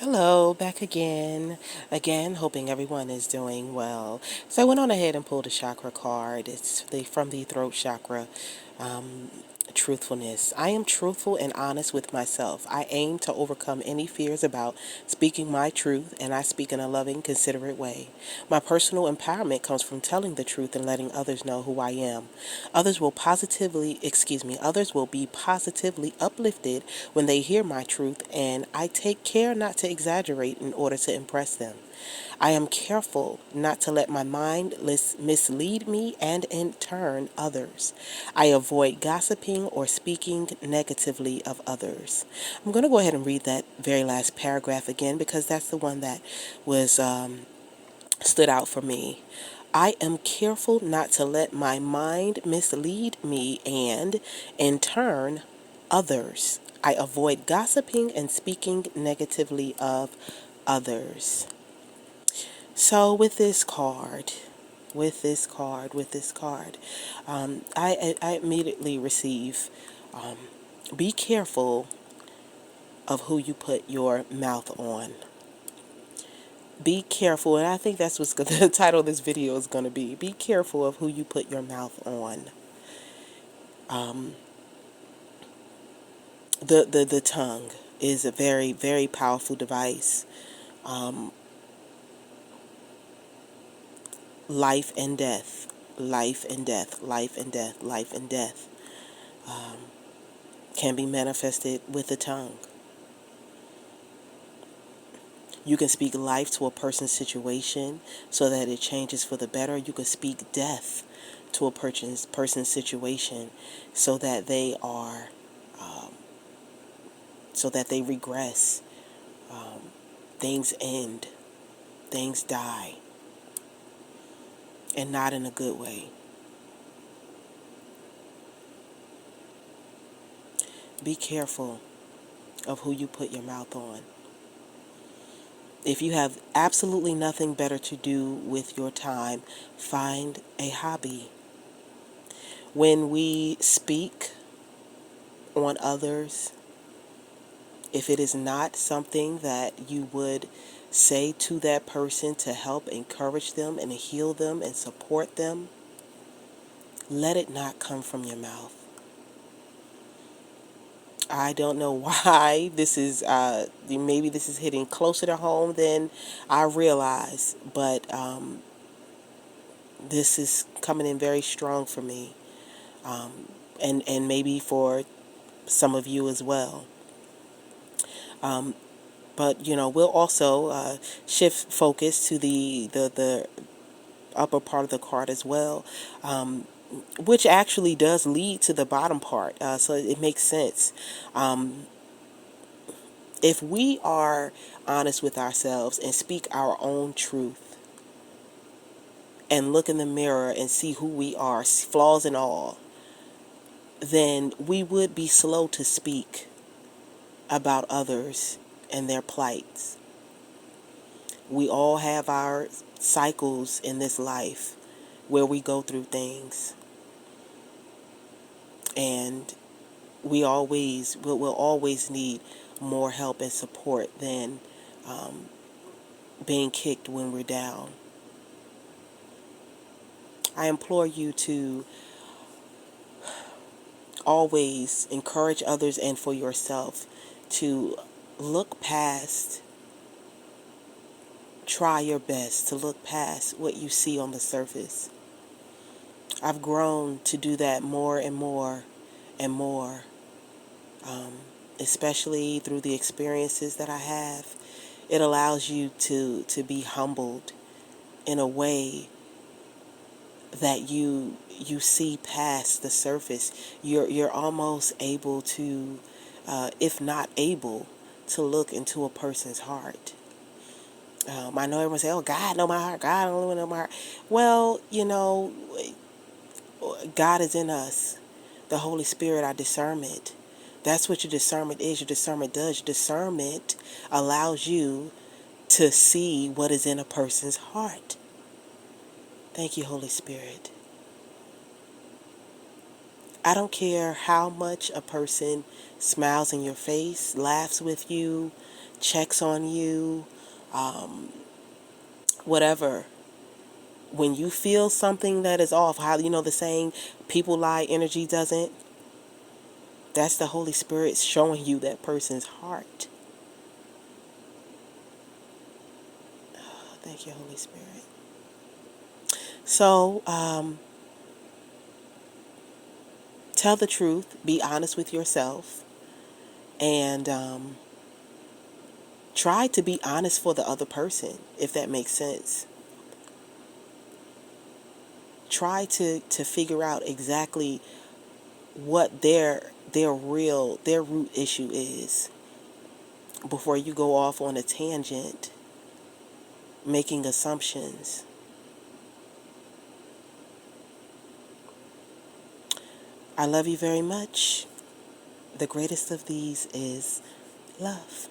Hello, back again. Again, hoping everyone is doing well. So I went on ahead and pulled a chakra card. It's from the throat chakra. Um, Truthfulness. I am truthful and honest with myself. I aim to overcome any fears about speaking my truth, and I speak in a loving, considerate way. My personal empowerment comes from telling the truth and letting others know who I am. Others will be positively uplifted when they hear my truth, and I take care not to exaggerate in order to impress them. I am careful not to let my mind mislead me and in turn others. I avoid gossiping or speaking negatively of others. I'm going to go ahead and read that very last paragraph again because that's the one that was stood out for me. I am careful not to let my mind mislead me and, in turn, others. I avoid gossiping and speaking negatively of others. So, I immediately receive be careful of who you put your mouth on. Be careful, and I think that's what the title of this video is going to be. Be careful of who you put your mouth on. Um, the tongue is a very, very powerful device. Um, Life and death, life and death, life and death, life and death can be manifested with the tongue. You can speak life to a person's situation so that it changes for the better. You can speak death to a person's situation so that they are, um, so that they regress. Things end, things die, and not in a good way. Be careful of who you put your mouth on. If you have absolutely nothing better to do with your time, find a hobby. When we speak on others, if it is not something that you would say to that person to help encourage them and heal them and support them, let it not come from your mouth. I don't know why this is, maybe this is hitting closer to home than I realize, but this is coming in very strong for me, and maybe for some of you as well. But we'll also shift focus to the upper part of the card as well, which actually does lead to the bottom part. So it makes sense. If we are honest with ourselves and speak our own truth and look in the mirror and see who we are, flaws and all, then we would be slow to speak about others and their plights. We all have our cycles in this life where we go through things, and will always need more help and support than being kicked when we're down. I implore you to always encourage others and for yourself to look past, try your best to look past what you see on the surface. I've grown to do that more and more and more, especially through the experiences that I have. It allows you to be humbled in a way that you see past the surface. You're almost able to, if not able, to look into a person's heart. I know everyone say, "Oh, God know my heart. God only know my heart." Well, God is in us. The Holy Spirit, our discernment. That's what your discernment is. Your discernment does. Your discernment allows you to see what is in a person's heart. Thank you, Holy Spirit. I don't care how much a person smiles in your face, laughs with you, checks on you, whatever. When you feel something that is off, how you know the saying, people lie, energy doesn't? That's the Holy Spirit showing you that person's heart. Oh, thank you, Holy Spirit. So, tell the truth, be honest with yourself, and try to be honest for the other person, if that makes sense. Try to figure out exactly what their root issue is before you go off on a tangent making assumptions. I love you very much. The greatest of these is love.